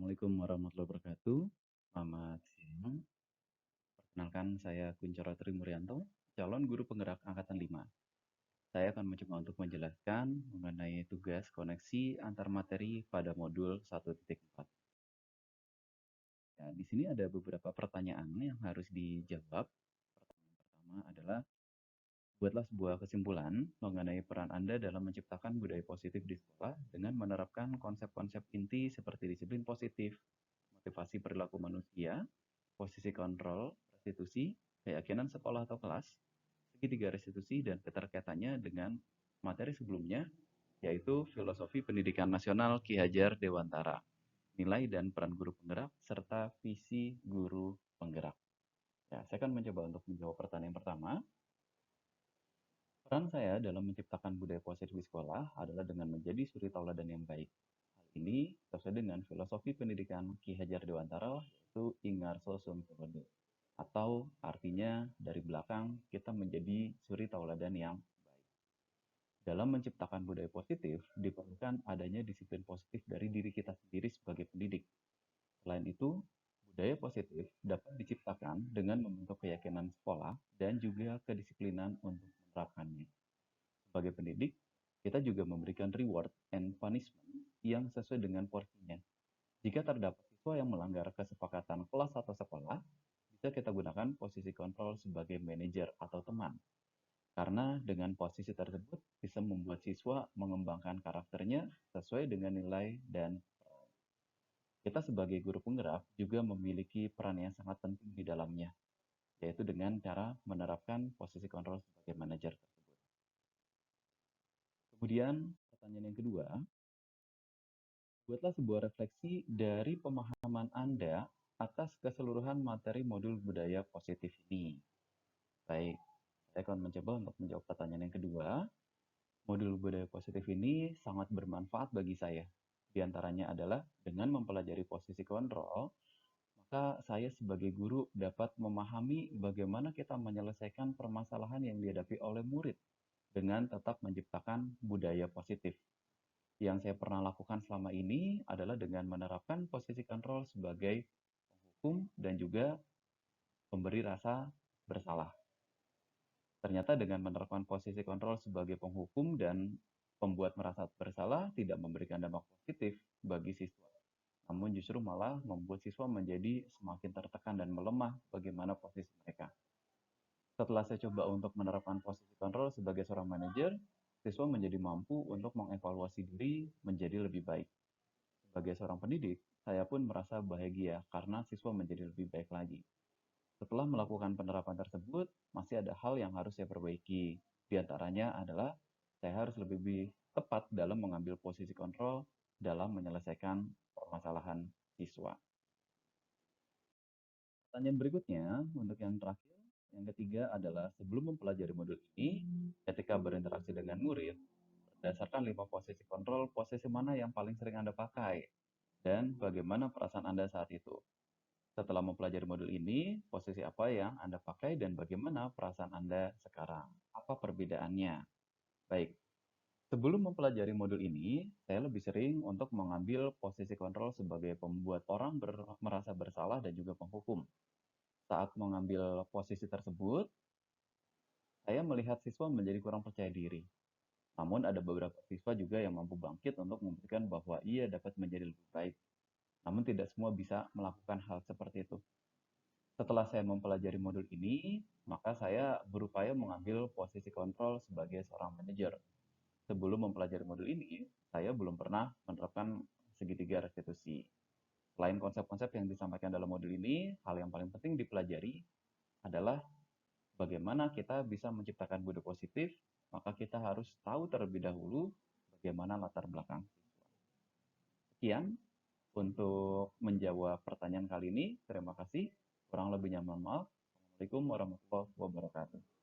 Assalamualaikum warahmatullahi wabarakatuh. Selamat siang. Perkenalkan, saya Kuncoro Trimuryanto, calon guru penggerak Angkatan 5. Saya akan mencoba untuk menjelaskan mengenai tugas koneksi antar materi pada modul 1.4. Ya, di sini ada beberapa pertanyaan yang harus dijawab. Pertanyaan pertama adalah, buatlah sebuah kesimpulan mengenai peran Anda dalam menciptakan budaya positif di sekolah dengan menerapkan konsep-konsep inti seperti disiplin positif, motivasi perilaku manusia, posisi kontrol, restitusi, keyakinan sekolah atau kelas, segitiga restitusi, dan keterkaitannya dengan materi sebelumnya, yaitu filosofi pendidikan nasional Ki Hajar Dewantara, nilai dan peran guru penggerak, serta visi guru penggerak. Ya, saya akan mencoba untuk menjawab pertanyaan pertama. Peran saya dalam menciptakan budaya positif di sekolah adalah dengan menjadi suri tauladan yang baik. Hal ini sesuai dengan filosofi pendidikan Ki Hajar Dewantara, yaitu Ingarso Sumberwaduh. Atau artinya dari belakang kita menjadi suri tauladan yang baik. Dalam menciptakan budaya positif, diperlukan adanya disiplin positif dari diri kita sendiri sebagai pendidik. Selain itu, budaya positif dapat diciptakan dengan membentuk keyakinan sekolah dan juga kedisiplinan untuk menerapkannya. Sebagai pendidik, kita juga memberikan reward and punishment yang sesuai dengan porsinya. Jika terdapat siswa yang melanggar kesepakatan kelas atau sekolah, bisa kita gunakan posisi kontrol sebagai manajer atau teman. Karena dengan posisi tersebut bisa membuat siswa mengembangkan karakternya sesuai dengan nilai dan kita sebagai guru penggerak juga memiliki peran yang sangat penting di dalamnya, yaitu dengan cara menerapkan posisi kontrol sebagai manajer tersebut. Kemudian pertanyaan yang kedua, buatlah sebuah refleksi dari pemahaman Anda atas keseluruhan materi modul budaya positif ini. Baik, saya akan mencoba untuk menjawab pertanyaan yang kedua. Modul budaya positif ini sangat bermanfaat bagi saya. Di antaranya adalah dengan mempelajari posisi kontrol, maka saya sebagai guru dapat memahami bagaimana kita menyelesaikan permasalahan yang dihadapi oleh murid dengan tetap menciptakan budaya positif. Yang saya pernah lakukan selama ini adalah dengan menerapkan posisi kontrol sebagai penghukum dan juga memberi rasa bersalah. Ternyata dengan menerapkan posisi kontrol sebagai penghukum dan pembuat merasa bersalah tidak memberikan dampak positif bagi siswa, namun justru malah membuat siswa menjadi semakin tertekan dan melemah bagaimana posisi mereka. Setelah saya coba untuk menerapkan posisi kontrol sebagai seorang manajer, siswa menjadi mampu untuk mengevaluasi diri menjadi lebih baik. Sebagai seorang pendidik, saya pun merasa bahagia karena siswa menjadi lebih baik lagi. Setelah melakukan penerapan tersebut, masih ada hal yang harus saya perbaiki. Di antaranya adalah saya harus lebih tepat dalam mengambil posisi kontrol dalam menyelesaikan permasalahan siswa. Pertanyaan berikutnya, untuk yang terakhir, yang ketiga adalah sebelum mempelajari modul ini, ketika berinteraksi dengan murid, berdasarkan 5 posisi kontrol, posisi mana yang paling sering Anda pakai, dan bagaimana perasaan Anda saat itu. Setelah mempelajari modul ini, posisi apa yang Anda pakai dan bagaimana perasaan Anda sekarang? Apa perbedaannya? Baik, sebelum mempelajari modul ini, saya lebih sering untuk mengambil posisi kontrol sebagai pembuat orang merasa bersalah dan juga penghukum. Saat mengambil posisi tersebut, saya melihat siswa menjadi kurang percaya diri. Namun ada beberapa siswa juga yang mampu bangkit untuk membuktikan bahwa ia dapat menjadi lebih baik. Namun tidak semua bisa melakukan hal seperti itu. Setelah saya mempelajari modul ini, maka saya berupaya mengambil posisi kontrol sebagai seorang manajer. Sebelum mempelajari modul ini, saya belum pernah menerapkan segitiga restitusi. Selain konsep-konsep yang disampaikan dalam modul ini, hal yang paling penting dipelajari adalah bagaimana kita bisa menciptakan budaya positif, maka kita harus tahu terlebih dahulu bagaimana latar belakang siswa. Sekian untuk menjawab pertanyaan kali ini. Terima kasih. Kurang lebihnya mohon maaf. Assalamualaikum warahmatullahi wabarakatuh.